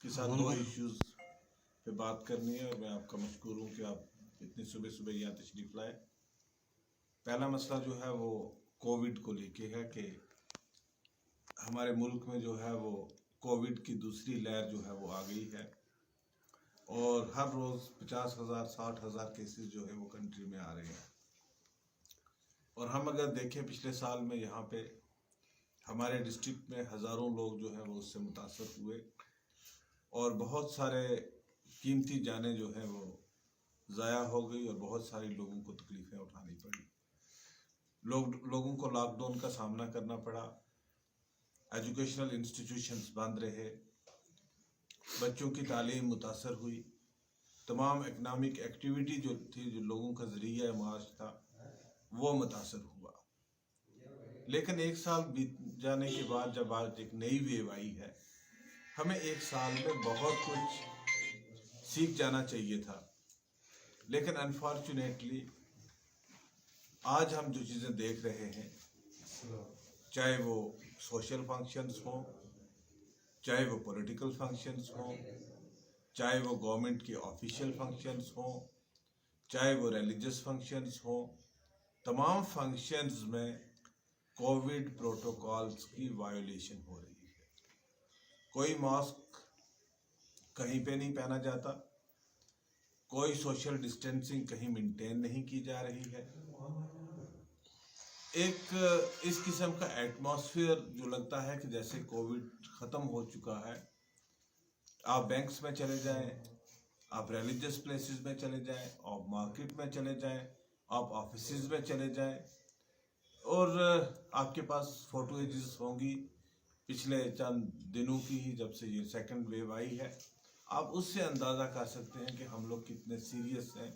आपके साथ दो इश्यूज पे बात करनी है और मैं आपका मशकूर हूँ कि आप इतनी सुबह सुबह यहाँ तशरीफ लाए। पहला मसला जो है वो कोविड को लेके है कि हमारे मुल्क में जो है वो कोविड की दूसरी लहर जो है वो आ गई है और हर रोज़ 50,000 60,000 केसेस जो है वो कंट्री में आ रहे हैं। और हम अगर देखें पिछले साल में यहाँ पे हमारे डिस्ट्रिक्ट में हज़ारों लोग जो हैं वो उससे मुतासर हुए और बहुत सारे कीमती जानें जो हैं वो ज़ाया हो गई और बहुत सारे लोगों को तकलीफ़ें उठानी पड़ी। लोगों को लॉकडाउन का सामना करना पड़ा, एजुकेशनल इंस्टीट्यूशंस बंद रहे, बच्चों की तालीम मुतासर हुई, तमाम इकनॉमिक एक्टिविटी जो थी, जो लोगों का ज़रिया माश था, वो मुतासर हुआ। लेकिन एक साल बीत जाने के बाद जब आज एक नई वेव आई है, हमें एक साल में बहुत कुछ सीख जाना चाहिए था। लेकिन अनफॉर्चुनेटली आज हम जो चीज़ें देख रहे हैं, चाहे वो सोशल फंक्शंस हों, चाहे वो पॉलिटिकल फंक्शंस हों, चाहे वो गवर्नमेंट के ऑफिशियल फंक्शंस हों, चाहे वो रिलीजियस फंक्शंस हों, तमाम फंक्शंस में कोविड प्रोटोकॉल्स की वायोलेशन हो रही है। कोई मास्क कहीं पे नहीं पहना जाता, कोई सोशल डिस्टेंसिंग कहीं मेंटेन नहीं की जा रही है। एक इस किस्म का एटमॉस्फेयर जो लगता है कि जैसे कोविड ख़त्म हो चुका है। आप बैंक्स में चले जाएं, आप रिलीजियस प्लेसेस में चले जाएं, आप मार्केट में चले जाएं, आप ऑफिसेज में चले जाएं और आपके पास फोटोएजेस होंगी पिछले चंद दिनों की ही, जब से ये सेकंड वेव आई है। आप उससे अंदाज़ा कर सकते हैं कि हम लोग कितने सीरियस हैं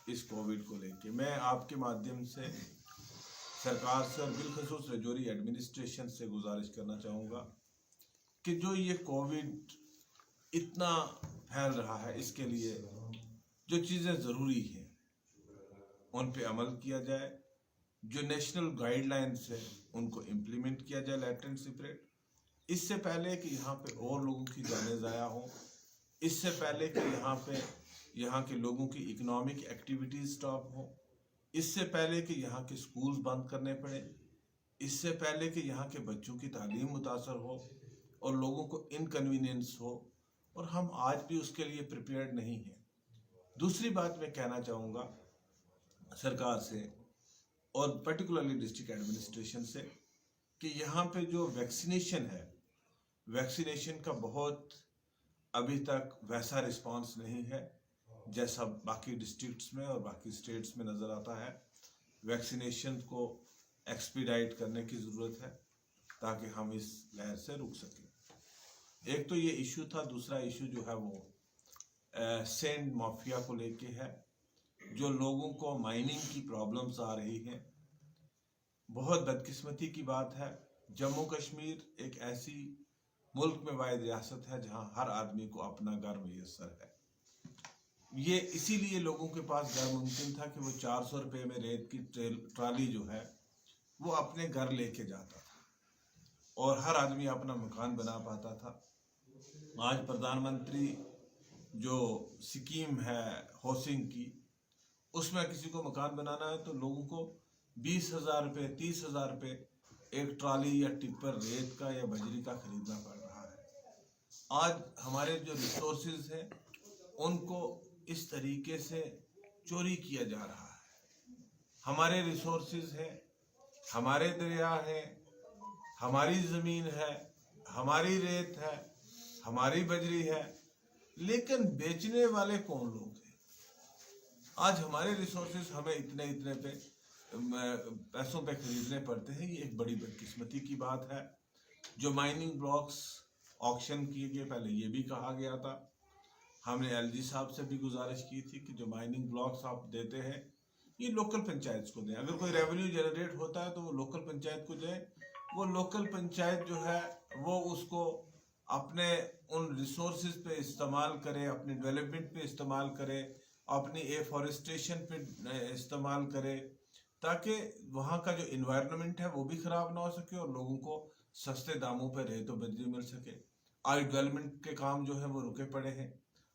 इस कोविड को लेके। मैं आपके माध्यम से सरकार से और बिलखसूस रजौरी एडमिनिस्ट्रेशन से गुजारिश करना चाहूँगा कि जो ये कोविड इतना फैल रहा है, इसके लिए जो चीज़ें ज़रूरी हैं उन पे अमल किया जाए, जो नेशनल गाइडलाइंस है उनको इम्प्लीमेंट किया जाए लेफ्ट एंड सेपरेट। इससे पहले कि यहाँ पे और लोगों की जानें ज़ाया हों, इससे पहले कि यहाँ के लोगों की इकोनॉमिक एक्टिविटीज़ स्टॉप हों, इससे पहले कि यहाँ के स्कूल्स बंद करने पड़े, इससे पहले कि यहाँ के बच्चों की तालीम मुतासर हो और लोगों को इनकन्वीनियंस हो, और हम आज भी उसके लिए प्रिपेयर्ड नहीं हैं। दूसरी बात मैं कहना चाहूँगा सरकार से और पर्टिकुलरली डिस्ट्रिक्ट एडमिनिस्ट्रेशन से कि यहाँ पे जो वैक्सीनेशन है, वैक्सीनेशन का बहुत अभी तक वैसा रिस्पांस नहीं है जैसा बाकी डिस्ट्रिक्ट्स में और बाकी स्टेट्स में नज़र आता है। वैक्सीनेशन को एक्सपीडाइट करने की ज़रूरत है ताकि हम इस लहर से रुक सकें। एक तो ये इशू था। दूसरा इशू जो है वो सैंड माफिया को लेके है, जो लोगों को माइनिंग की प्रॉब्लम्स आ रही हैं। बहुत बदकिस्मती की बात है, जम्मू कश्मीर एक ऐसी मुल्क में वाहिद रियासत है जहां हर आदमी को अपना घर मुयस्सर है। ये इसीलिए लोगों के पास घर मुमकिन था कि वो 400 रुपये में रेत की ट्राली जो है वो अपने घर लेके जाता था और हर आदमी अपना मकान बना पाता था। आज प्रधानमंत्री जो स्कीम है हाउसिंग की, उसमें किसी को मकान बनाना है तो लोगों को 20,000 रुपये 30,000 रुपये एक ट्राली या टिप्पर रेत का या बजरी का खरीदना पड़ रहा है। आज हमारे जो रिसोर्सेज हैं उनको इस तरीके से चोरी किया जा रहा है। हमारे रिसोर्सेज हैं, हमारे दरिया हैं, हमारी ज़मीन है, हमारी रेत है, हमारी बजरी है, लेकिन बेचने वाले कौन लोग हैं? आज हमारे रिसोर्सेज हमें इतने इतने पे पैसों पे खरीदने पड़ते हैं। ये एक बड़ी बदकिस्मती की बात है। जो माइनिंग ब्लॉक्स ऑक्शन किए गए, पहले ये भी कहा गया था, हमने एलजी साहब से भी गुजारिश की थी कि जो माइनिंग ब्लॉक्स आप देते हैं ये लोकल पंचायत को दें। अगर कोई रेवेन्यू जनरेट होता है तो वो लोकल पंचायत को दें। वो लोकल पंचायत जो है वो उसको अपने उन रिसोर्सेज पे इस्तेमाल करे, अपनी डेवलपमेंट पे इस्तेमाल करे, अपनी एफॉरेस्टेशन पे इस्तेमाल करे, ताकि वहाँ का जो इन्वायरमेंट है वो भी ख़राब ना हो सके और लोगों को सस्ते दामों पर रेत और बजरी मिल सके। आज डेवलपमेंट के काम जो है वो रुके पड़े हैं,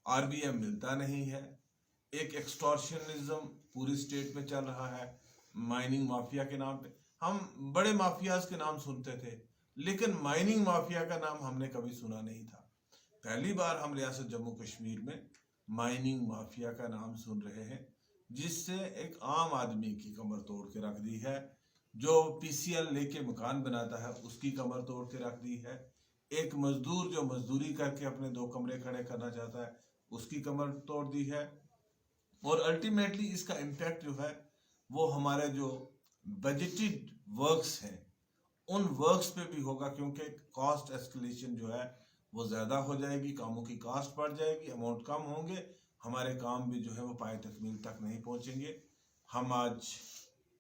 आरबीएम मिलता नहीं है, एक एक्सटॉर्शनिज्म पूरी स्टेट में चल रहा है माइनिंग माफिया के नाम पे। हम बड़े माफियाज के नाम सुनते थे, लेकिन माइनिंग माफिया का नाम हमने कभी सुना नहीं था। पहली बार हम रियासत जम्मू कश्मीर में माइनिंग माफिया का नाम सुन रहे हैं, जिससे एक आम आदमी की कमर तोड़ के रख दी है। जो पीसीएल लेके मकान बनाता है उसकी कमर तोड़ के रख दी है। एक मजदूर जो मजदूरी करके अपने 2 कमरे खड़े करना चाहता है उसकी कमर तोड़ दी है। और अल्टीमेटली इसका इम्पैक्ट जो है वो हमारे जो बजटेड वर्क्स हैं उन वर्क्स पे भी होगा, क्योंकि कॉस्ट एस्केलेशन जो है वो ज़्यादा हो जाएगी, कामों की कॉस्ट बढ़ जाएगी, अमाउंट कम होंगे, हमारे काम भी जो है वो पाए तकमील तक नहीं पहुंचेंगे। हम आज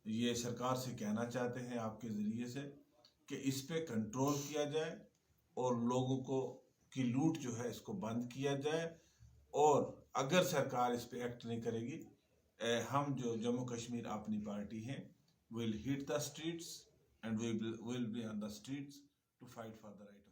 ये सरकार से कहना चाहते हैं आपके ज़रिए से कि इस पे कंट्रोल किया जाए और लोगों को की लूट जो है इसको बंद किया जाए। और अगर सरकार इस पे एक्ट नहीं करेगी, हम जो जम्मू कश्मीर अपनी पार्टी हैं will hit the streets and we will be on the streets to fight for the right of